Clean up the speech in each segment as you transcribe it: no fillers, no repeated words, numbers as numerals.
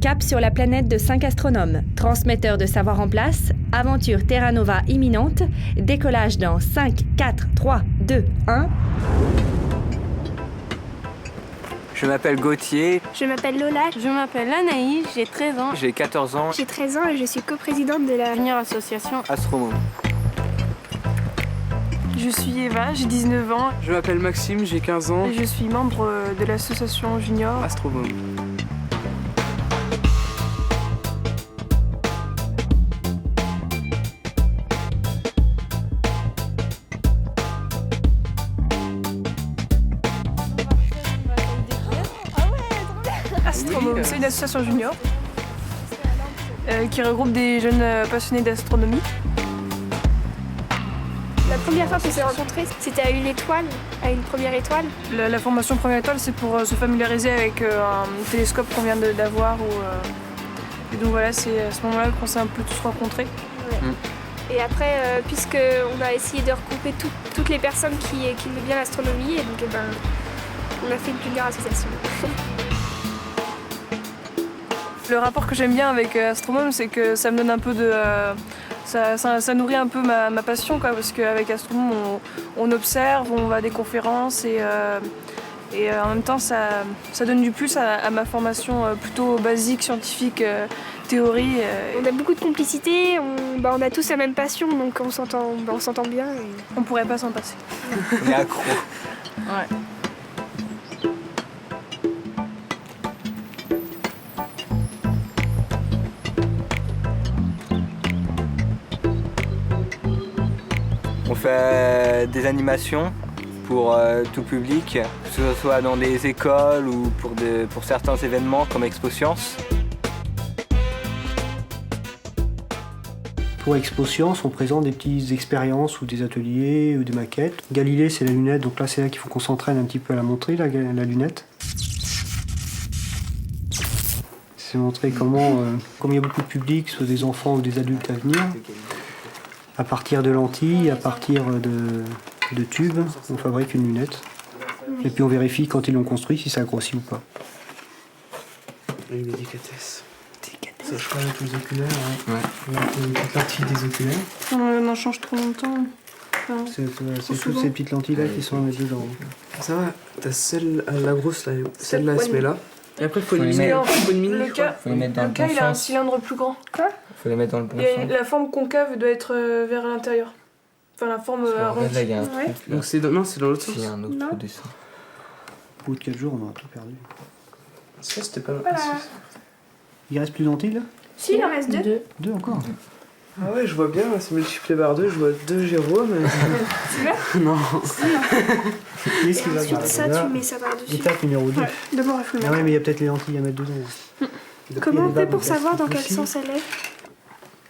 Cap sur la planète de 5 astronomes, transmetteurs de savoir en place, aventure Terra Nova imminente, décollage dans 5, 4, 3, 2, 1... Je m'appelle Gauthier. Je m'appelle Lola. Je m'appelle Anaïs, j'ai 13 ans. J'ai 14 ans. J'ai 13 ans et je suis coprésidente de la Junior Association Astromome. Je suis Eva, j'ai 19 ans. Je m'appelle Maxime, j'ai 15 ans. Et je suis membre de l'association Junior Astromome. Astromome, c'est une association junior qui regroupe des jeunes passionnés d'astronomie. La première fois qu'on s'est rencontrés, c'était à une première étoile. La formation première étoile, c'est pour se familiariser avec un télescope qu'on vient d'avoir. Et donc voilà, c'est à ce moment-là qu'on s'est un peu tous rencontrés. Ouais. Et après, puisqu'on a essayé de regrouper toutes les personnes qui aiment bien l'astronomie, et donc on a fait une junior association. Le rapport que j'aime bien avec Astromome, c'est que ça me donne un peu de... Ça nourrit un peu ma passion, quoi, parce qu'avec Astromome, on observe, on va à des conférences et en même temps, ça donne du plus à ma formation plutôt basique, scientifique, théorie. On a beaucoup de complicité, on a tous la même passion, donc on s'entend bien. Et... On pourrait pas s'en passer. On est accro. Ouais. On fait des animations pour tout public, que ce soit dans des écoles ou pour certains événements comme Expo Science. Pour Expo Science, on présente des petites expériences ou des ateliers ou des maquettes. Galilée, c'est la lunette, donc là c'est là qu'il faut qu'on s'entraîne un petit peu à la montrer, la lunette. C'est montrer comment, comme il y a beaucoup de public, que ce soit des enfants ou des adultes à venir, à partir de lentilles, à partir de tubes, on fabrique une lunette. Et puis on vérifie quand ils l'ont construit si ça grossit ou pas. Une délicatesse. Ça change avec les oculaires, ouais. Une petite lentille des oculaires. On en change trop longtemps. Enfin, C'est toutes ces petites lentilles-là qui sont à mettre dedans. Ça va, t'as celle, la grosse là, celle-là elle se met là. Et après faut le les mettre cas, dans le bon il a un sens. cylindre plus grand. Quoi? Faut les mettre dans le bon Et sens. la forme concave doit être vers l'intérieur. Enfin, la forme arrondie. Là, il y a un Ouais. truc. Là. Donc c'est dans l'autre sens. Il y a un autre Non. dessin. Au bout de 4 jours, on aura tout perdu. Ça c'était pas mal. Voilà. Il reste plus de lentilles là? Si, il en reste deux. 2 encore? Ah ouais, je vois bien, c'est multiplié par 2, je vois 2 Jérôme. Tu veux? Non. Qu'est-ce qui va Ensuite, ça, là, tu mets ça par-dessus. étape numéro 2. Ouais. D'abord, il faut le Ah mettre. ouais, mais il y a peut-être les lentilles à mettre dedans. Comment on fait pour Il y a des savoir dans barres quel aussi. sens elle est?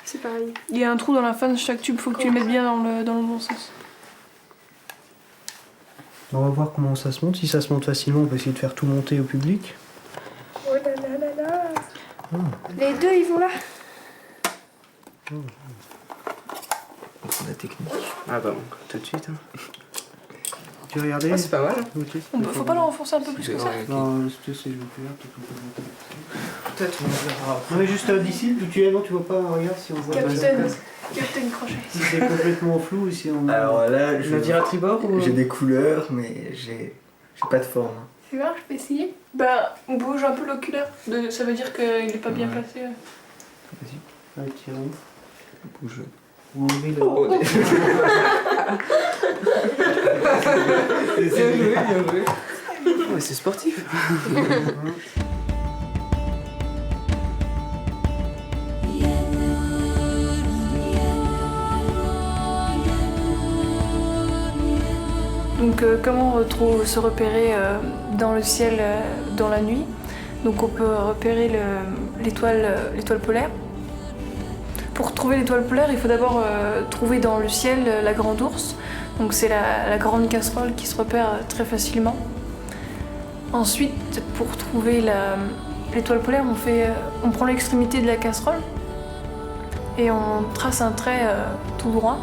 C'est pareil. Il y a un trou dans la fin de chaque tube, faut que tu le mettes bien dans le bon sens. On va voir comment ça se monte. Si ça se monte facilement, on peut essayer de faire tout monter au public. Oh là là là là. Les deux, ils vont là. La technique. Ah bah donc, tout de suite. Hein. Tu veux regarder? Ah, c'est pas mal. Ok. Faut pas le renforcer un peu plus que ça? Non, c'est l'oculaire, peut-être qu'on peut monter. Peut-être on verra. Non mais juste d'ici, d'où tu es, non, tu vois pas, regarde si on voit Capitaine Crochet. si c'est complètement flou ou si on... Alors là, On va dire à tribord ou... j'ai des couleurs, mais j'ai pas de forme. Tu vois, je peux essayer? Bah, on bouge un peu l'oculaire. Ça veut dire qu'il est pas bien placé. Ouais, tirons. Bouge. Ou enlever le... Oh, bien joué, bien joué. Ouais, c'est sportif. Donc comment se repérer dans le ciel dans la nuit? Donc on peut repérer l'étoile polaire. Pour trouver l'étoile polaire, il faut d'abord trouver dans le ciel la grande ours. Donc c'est la grande casserole qui se repère très facilement. Ensuite, pour trouver l'étoile polaire, on prend l'extrémité de la casserole et on trace un trait tout droit,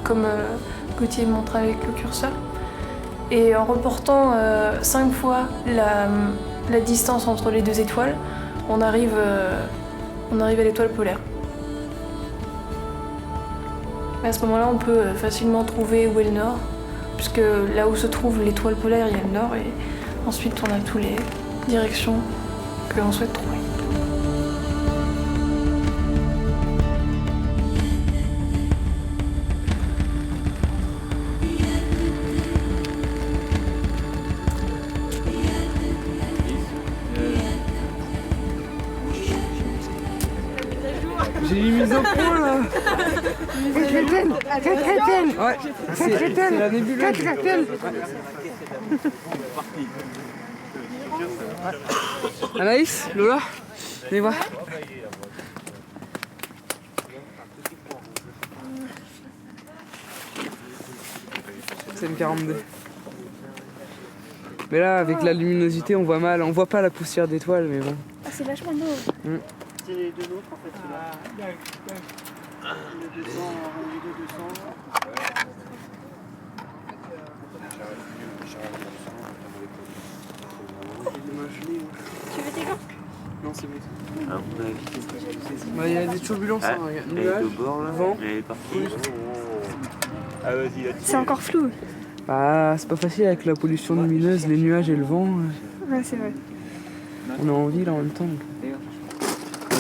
comme Gauthier montre avec le curseur. Et en reportant 5 fois la distance entre les deux étoiles, on arrive à l'étoile polaire. À ce moment-là, on peut facilement trouver où est le nord, puisque là où se trouve l'étoile polaire, il y a le nord, et ensuite on a toutes les directions que l'on souhaite trouver. J'ai mis mise au point là. Ouais, c'est la nébuleuse. Anaïs, Lola, venez voir. C'est une 42. Mais là, avec la luminosité, on voit mal. On voit pas la poussière d'étoiles, mais bon. Ah, c'est vachement beau. C'est les deux nôtres en fait, celui-là. Le 200, le 200. Tu veux tes gants? Non, c'est bon. À mon avis, Il y a des turbulences, hein, regarde. Nuages, vent. elle est partie. Ah, vas-y, là. C'est encore flou. Ah, c'est pas facile avec la pollution lumineuse, les nuages et le vent. Ouais, c'est vrai. On est en ville en même temps.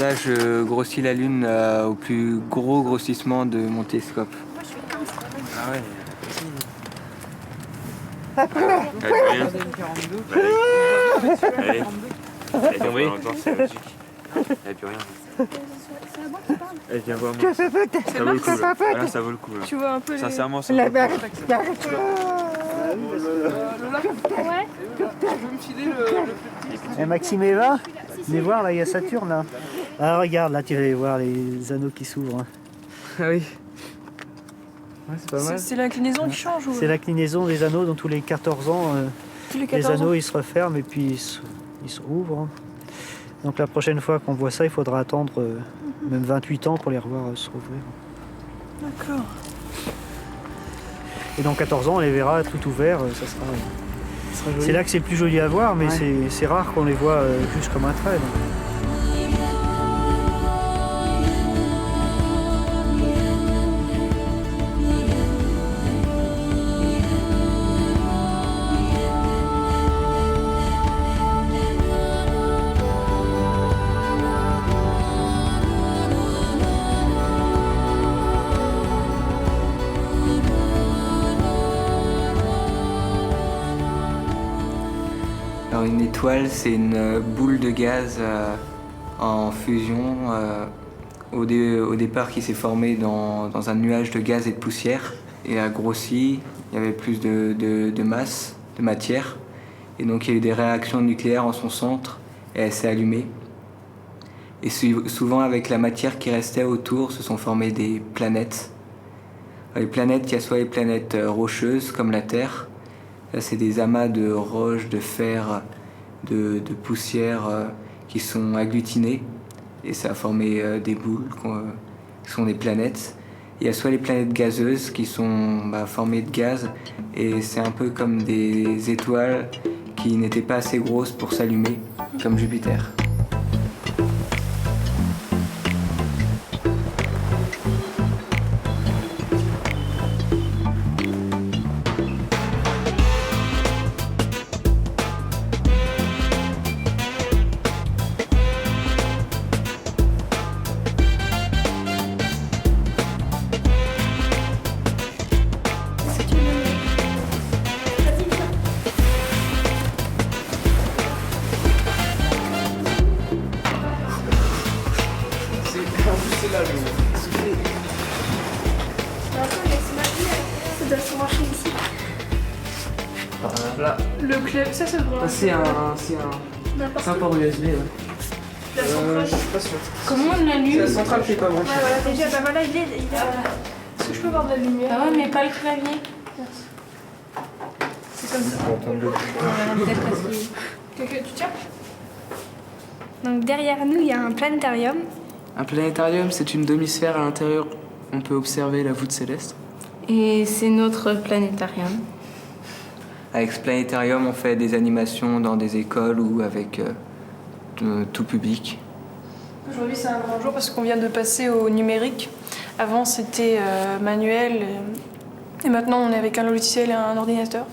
Là, je grossis la Lune au plus gros grossissement de mon télescope. Ah ouais. Allez, allez. Elle est tombée. C'est logique. Elle n'a plus rien. Elle vient voir moi. Ça vaut le coup là. Voilà, ça vaut le coup là. Tu vois un peu Sincèrement, ça vaut le coup. Ouais. Eh, Maxime et Eva, venez voir, là il y a Saturne là. Ah regarde, là tu vas aller voir les anneaux qui s'ouvrent. Ah oui. Ouais, c'est pas mal. C'est l'inclinaison qui change ou... C'est l'inclinaison des anneaux dans tous les 14 ans. Tous les Les 14 anneaux ans. ils se referment et puis ils se rouvrent. Donc la prochaine fois qu'on voit ça, il faudra attendre même 28 ans pour les revoir se rouvrir. D'accord. Et dans 14 ans, on les verra tout ouverts, ça sera joli. c'est là que c'est plus joli à voir, mais Ouais. c'est rare qu'on les voit juste comme un trait. donc. Alors une étoile, c'est une boule de gaz en fusion au départ qui s'est formée dans un nuage de gaz et de poussière et a grossi, il y avait plus de masse, de matière et donc il y a eu des réactions nucléaires en son centre et elle s'est allumée. Et souvent avec la matière qui restait autour se sont formées des planètes. Les planètes, il y a soit les planètes rocheuses comme la Terre. Là, c'est des amas de roches, de fer, de poussière qui sont agglutinées et ça a formé des boules qui sont des planètes. Il y a soit les planètes gazeuses qui sont formées de gaz et c'est un peu comme des étoiles qui n'étaient pas assez grosses pour s'allumer, comme Jupiter. Ça doit se brancher ici. Là, Le clavier, ça se voit. c'est un N'importe port USB. Ouais. La Je centrale. suis pas sûr. Comment on C'est l'allume? la centrale qui est pas branchée. Ouais, voilà, déjà, bah voilà, il est là. Est-ce que je peux voir de la lumière? Ah ouais, mais pas le clavier. C'est comme ça. Peut-être parce que... Tu tiens? Donc derrière nous, il y a un planétarium. Un planétarium, c'est une demi-sphère à l'intérieur. On peut observer la voûte céleste. Et c'est notre planétarium. Avec ce planétarium, on fait des animations dans des écoles ou avec tout public. Aujourd'hui, c'est un grand jour parce qu'on vient de passer au numérique. Avant, c'était manuel et maintenant, on est avec un logiciel et un ordinateur.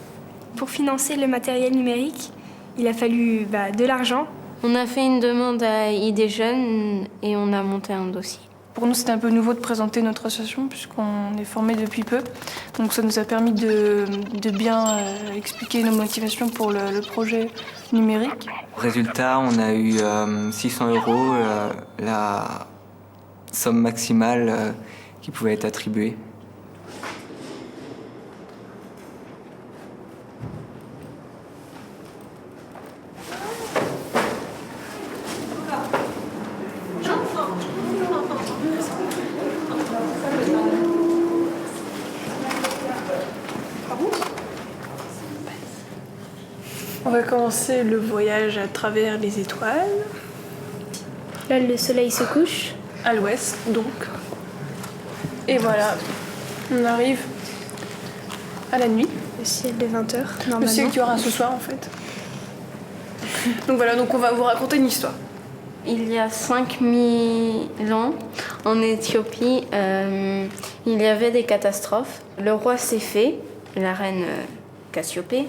Pour financer le matériel numérique, il a fallu de l'argent. On a fait une demande à ID Jeunes et on a monté un dossier. Pour nous, c'était un peu nouveau de présenter notre association puisqu'on est formé depuis peu. Donc ça nous a permis de bien expliquer nos motivations pour le projet numérique. Résultat, on a eu 600 €, la somme maximale qui pouvait être attribuée. On va commencer le voyage à travers les étoiles. Là, le soleil se couche. À l'ouest, donc. Et voilà, on arrive à la nuit. Le ciel de 20h, normalement. Le ciel qu'il y aura ce soir, en fait. Donc voilà, donc on va vous raconter une histoire. Il y a 5000 ans, en Éthiopie, il y avait des catastrophes. Le roi Céphée, la reine Cassiopée,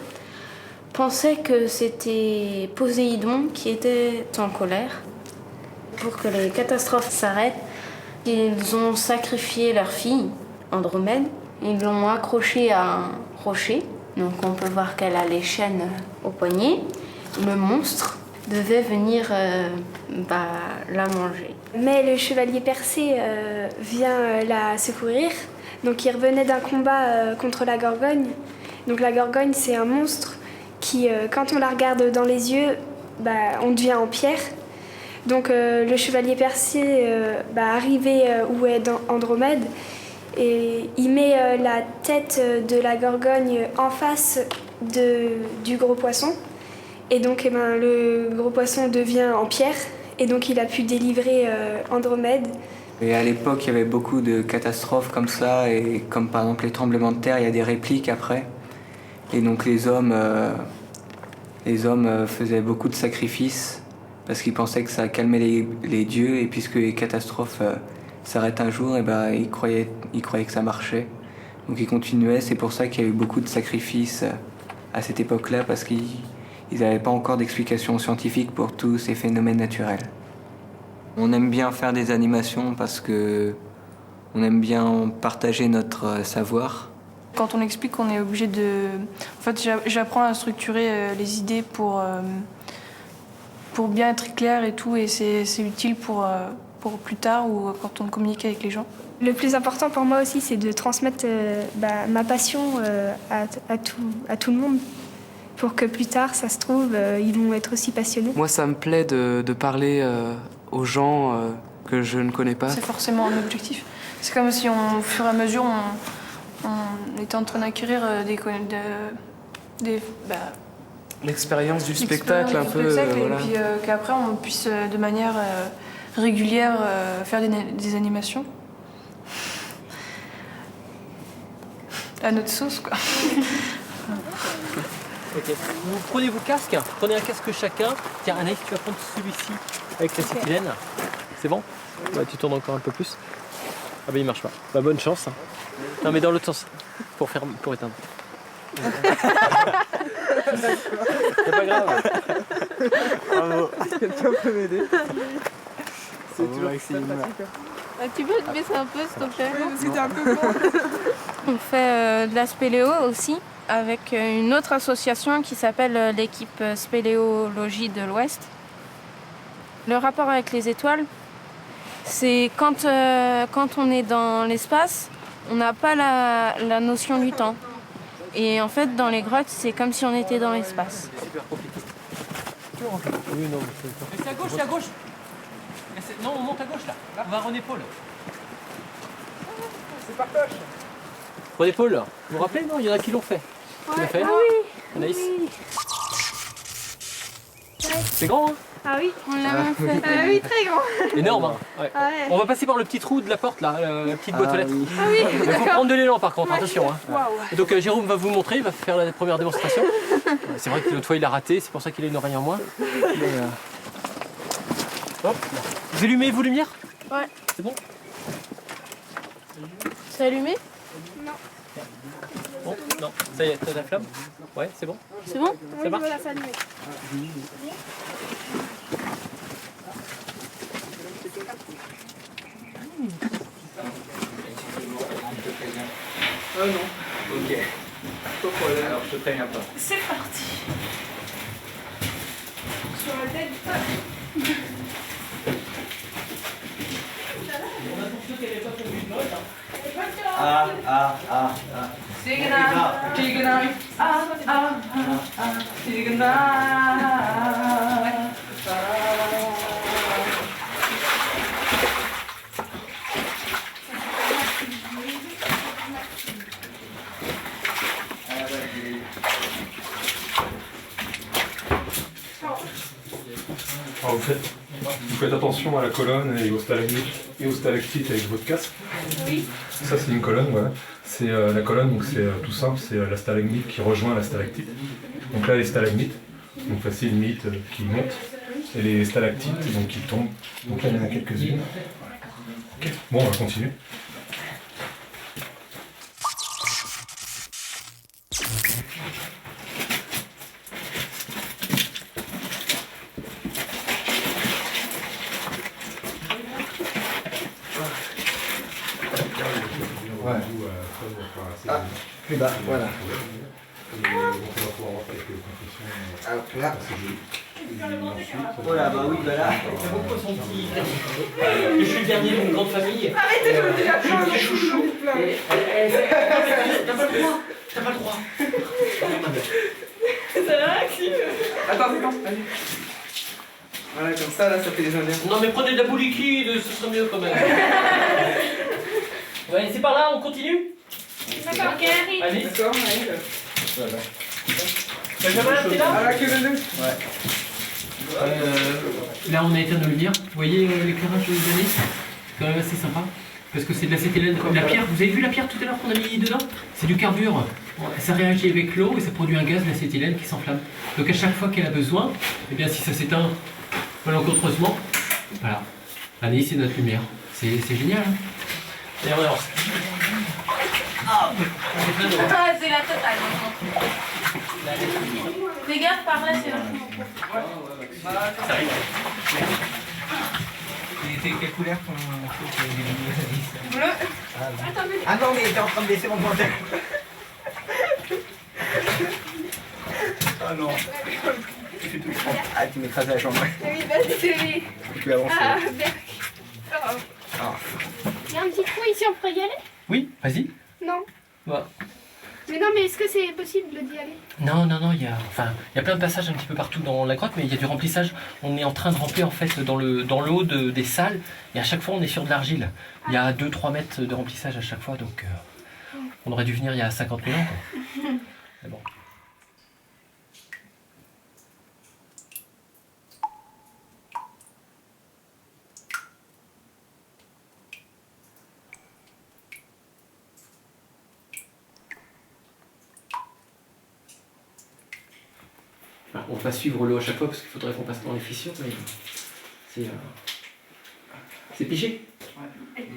pensait que c'était Poséidon qui était en colère. Pour que les catastrophes s'arrêtent, ils ont sacrifié leur fille, Andromède. Ils l'ont accrochée à un rocher. Donc on peut voir qu'elle a les chaînes au poignet. Le monstre devait venir la manger. Mais le chevalier Persée vient la secourir. Donc il revenait d'un combat contre la Gorgogne. Donc la Gorgogne, c'est un monstre qui, quand on la regarde dans les yeux, on devient en pierre. Donc le chevalier Persée arrivé où est Andromède et il met la tête de la Gorgogne en face du gros poisson. Et donc le gros poisson devient en pierre et donc il a pu délivrer Andromède. Et à l'époque, il y avait beaucoup de catastrophes comme ça, et comme par exemple les tremblements de terre, il y a des répliques après. Et donc les hommes faisaient beaucoup de sacrifices parce qu'ils pensaient que ça calmait les dieux, et puisque les catastrophes s'arrêtent un jour, et ils croyaient que ça marchait. Donc ils continuaient, c'est pour ça qu'il y a eu beaucoup de sacrifices à cette époque-là, parce qu'ils n'avaient pas encore d'explication scientifique pour tous ces phénomènes naturels. On aime bien faire des animations parce que on aime bien partager notre savoir. Quand on explique, on est obligé de... En fait, j'apprends à structurer les idées pour bien être clair et tout, et c'est utile pour plus tard ou quand on communique avec les gens. Le plus important pour moi aussi, c'est de transmettre ma passion à tout le monde, pour que plus tard, ça se trouve, ils vont être aussi passionnés. Moi, ça me plaît de parler aux gens que je ne connais pas. C'est forcément un objectif. C'est comme si, au fur et à mesure, on était en train d'acquérir l'expérience du spectacle, un peu. Et puis qu'après, on puisse de manière régulière faire des animations. À notre sauce, quoi. Ok. Vous prenez vos casques, prenez un casque chacun. Tiens, Anaïs, tu vas prendre celui-ci avec la cyclène. C'est bon? Tu tournes encore un peu plus. Ah bah il marche pas. Bonne chance. Non mais dans l'autre sens, pour éteindre. C'est pas grave. Bravo. Quelqu'un peut m'aider? C'est toujours Maxime. Tu peux te baisser un peu, s'il te plaît? C'était un peu bon. On fait de la spéléo aussi avec une autre association qui s'appelle l'équipe Spéléologie de l'Ouest. Le rapport avec les étoiles, c'est quand on est dans l'espace, on n'a pas la notion du temps. Et en fait, dans les grottes, c'est comme si on était dans l'espace. C'est super compliqué. Oui, non, c'est à gauche, c'est à gauche. Non, on monte à gauche là. On va René Paul. C'est par gauche. René Paul, vous vous rappelez? Non, il y en a qui l'ont fait. Tu l'as fait? Ah oui. Anaïs. Oui. C'est grand, hein? Ah oui. On l'a même fait. Ah oui, très grand. Énorme, hein? Ouais. Ah ouais. On va passer par le petit trou de la porte là, la petite boîte aux lettres. Ah oui, Il faut d'accord. prendre de l'élan par contre, attention. Hein. Waouh. Et donc Jérôme va vous montrer, il va faire la première démonstration. C'est vrai que l'autre fois il a raté, c'est pour ça qu'il a une oreille en moins. Mais, Hop. Vous allumez vos lumières? Ouais. C'est bon? C'est allumé? Bon, non, ça y est, t'as la flamme? Ouais, c'est bon? C'est bon? Ça marche? Voilà, ça allumé. Ah non. Ok. Pas de problème, alors je te préviens pas. C'est parti. Sur la tête. Alors vous faites attention à la colonne et aux stalagmites et aux stalactites avec votre casque. Oui. Ça c'est une colonne, voilà. C'est la colonne, donc c'est tout simple, c'est la stalagmite qui rejoint la stalactite. Donc là les stalagmites, donc là c'est une mythe qui monte, et les stalactites donc qui tombent. Donc là il y en a quelques-unes. Ok. Bon, on va continuer. Ouais. Ah, plus bas, voilà. Alors là. Voilà, bah oui, voilà. C'est beaucoup son petit. Je suis le dernier d'une grande famille. Arrêtez de me dire la Je suis chouchou. T'as pas le droit. T'as pas le droit. Ça va, Maxime? Attends, allez. Voilà, comme ça, là, ça fait des indiens. Non mais prenez de la boue liquide, ce serait mieux quand même. Ouais, c'est par là, on continue? D'accord, ok, Harry. Allez. D'accord, allez. Benjamin, t'es là? Ah, là, que le deux. Ouais. Là, on a éteint nos lumières. Vous voyez l'éclairage de l'année? C'est quand même assez sympa. Parce que c'est de l'acétylène. La pierre, vous avez vu la pierre tout à l'heure qu'on a mis dedans? C'est du carbure. Ça réagit avec l'eau et ça produit un gaz, l'acétylène, qui s'enflamme. Donc à chaque fois qu'elle a besoin, eh bien si ça s'éteint malencontreusement, voilà. Allez, c'est notre lumière. C'est génial. Hein. Et on avance. Ah, c'est la totale maintenant. Fais gaffe, par là, c'est vachement. Ça arrive. Et quelle couleur ton Bleu. Ah non, mais t'es en train de baisser mon pantalon. Ah non. Tu fais tout le temps. Ah, tu m'écrases la jambe. Oui, vas-y, c'est... Tu peux avancer. Ah, Berk. Ah. Il y a un petit trou ici, on pourrait y aller? Oui, vas-y. Non. Ouais. Mais non, mais est-ce que c'est possible d'y aller? Non, il y a plein de passages un petit peu partout dans la grotte, mais il y a du remplissage. On est en train de remplir en fait dans le haut des salles, et à chaque fois on est sur de l'argile. Il y a 2-3 mètres de remplissage à chaque fois, donc on aurait dû venir il y a 50 000 ans. Quoi. Mais bon. On va suivre l'eau à chaque fois parce qu'il faudrait qu'on passe dans les fissures, mais c'est pigé.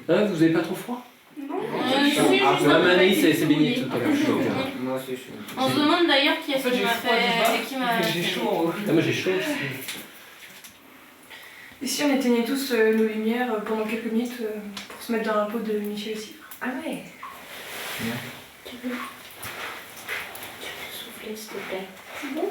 Ouais. Vous avez pas trop froid? Non. Anaïs c'est baigné tout à l'heure. Moi aussi, je suis. On se demande d'ailleurs qui est-ce qui m'a J'ai chaud. Ah, moi j'ai chaud. Ici, on éteignait tous nos lumières pendant quelques minutes pour se mettre dans la peau de Michel Cifre. Ah ouais. Bien. Tu peux souffler, s'il te plaît. C'est bon?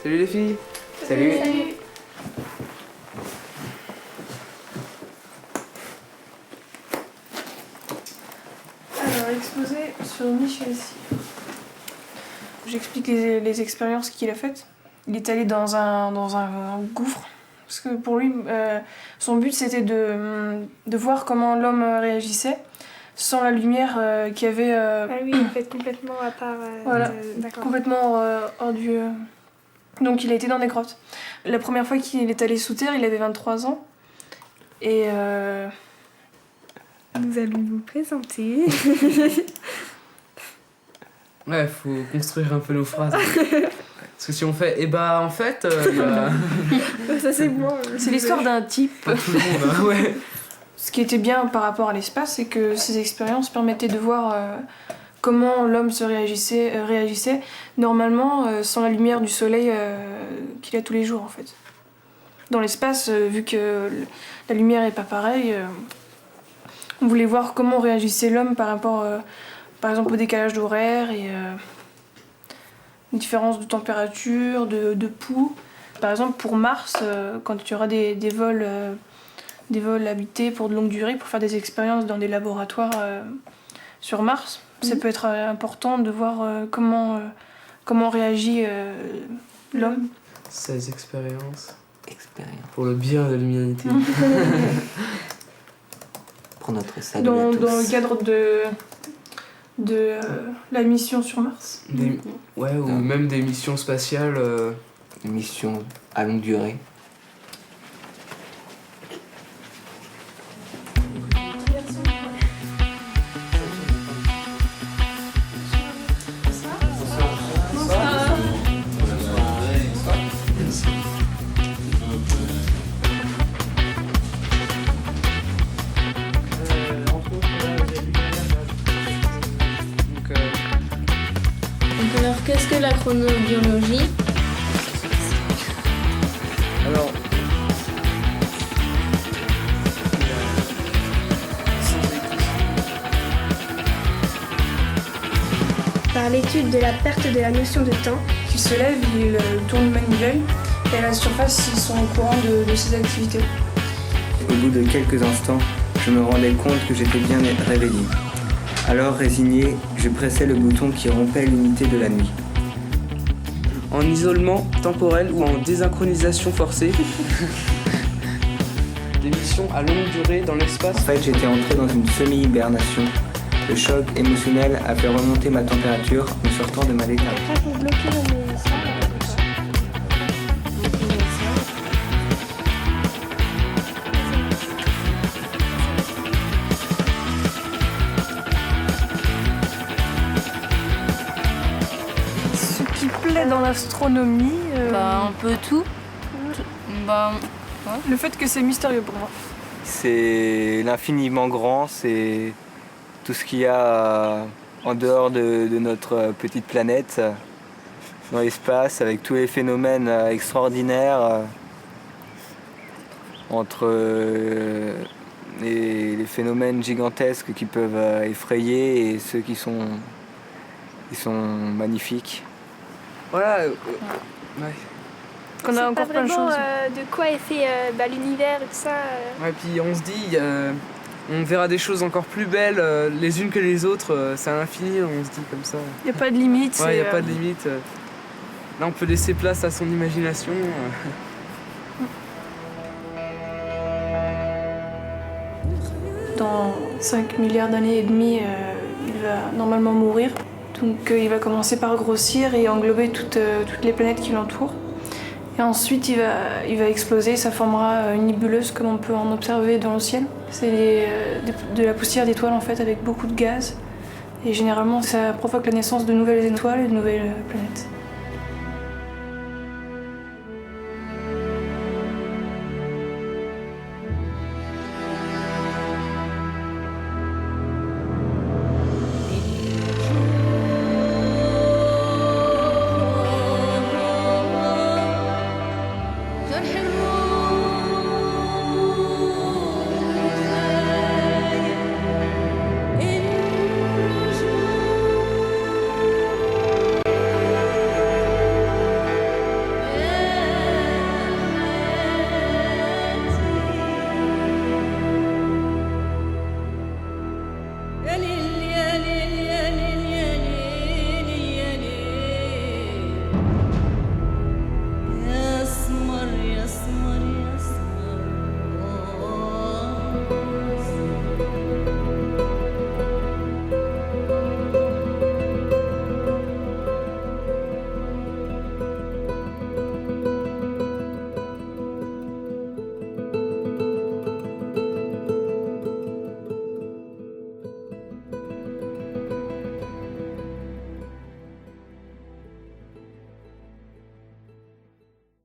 Salut les filles. Salut. Salut. Alors, exposé sur Michel Cifre. J'explique les expériences qu'il a faites. il est allé dans un gouffre. Parce que pour lui, son but c'était de voir comment l'homme réagissait sans la lumière qu'il y avait. Ah oui, il peut être complètement à part. Voilà, complètement hors du. Donc il a été dans des grottes. La première fois qu'il est allé sous terre, il avait 23 ans. Et. Nous allons vous présenter. Ouais, faut construire un peu nos phrases. Parce que si on fait, en fait. Ça c'est bon. C'est l'histoire d'un type. Pas tout le monde, hein, ouais. Ce qui était bien par rapport à l'espace, c'est que ces expériences permettaient de voir comment l'homme se réagissait normalement sans la lumière du soleil qu'il a tous les jours en fait. Dans l'espace, vu que la lumière n'est pas pareille, on voulait voir comment réagissait l'homme par rapport par exemple au décalage d'horaire et une différence de température, de pouls. Par exemple pour Mars, quand il y aura des vols habités pour de longue durée, pour faire des expériences dans des laboratoires sur Mars. Ça peut être important de voir comment réagit l'homme. Ces expériences. Pour le bien de l'humanité. Pour notre salut dans à tous. le cadre de la mission sur Mars. Ouais, ou même des missions spatiales. Une mission à longue durée. Alors, qu'est-ce que la chronobiologie? Alors. Par l'étude de la perte de la notion de temps. Il se lève, il tourne une manivelle et à la surface, ils sont au courant de ses activités. Au bout de quelques instants, je me rendais compte que j'étais bien réveillé. Alors, résigné, je pressais le bouton qui rompait l'unité de la nuit. En isolement temporel ou en désynchronisation forcée. Des missions à longue durée dans l'espace. En fait, j'étais entré dans une semi-hibernation. Le choc émotionnel a fait remonter ma température en sortant de ma léthargie. Ce qui plaît dans l'astronomie, Un peu tout. le fait que c'est mystérieux pour moi. C'est l'infiniment grand, c'est tout ce qu'il y a en dehors de notre petite planète, dans l'espace, avec tous les phénomènes extraordinaires, entre les phénomènes gigantesques qui peuvent effrayer et ceux qui sont magnifiques. Voilà. Ouais. Qu'on a encore plein de choses. De quoi est fait l'univers et tout ça. Ouais, puis on se dit, on verra des choses encore plus belles les unes que les autres, c'est à l'infini, on se dit comme ça. Il n'y a pas de limite. Ouais, il n'y a pas de limite. Là, on peut laisser place à son imagination. Dans 5 milliards d'années et demie, il va normalement mourir. Donc il va commencer par grossir et englober toutes les planètes qui l'entourent. Et ensuite il va exploser, ça formera une nébuleuse comme on peut en observer dans le ciel. C'est de la poussière d'étoiles en fait avec beaucoup de gaz. Et généralement ça provoque la naissance de nouvelles étoiles et de nouvelles planètes.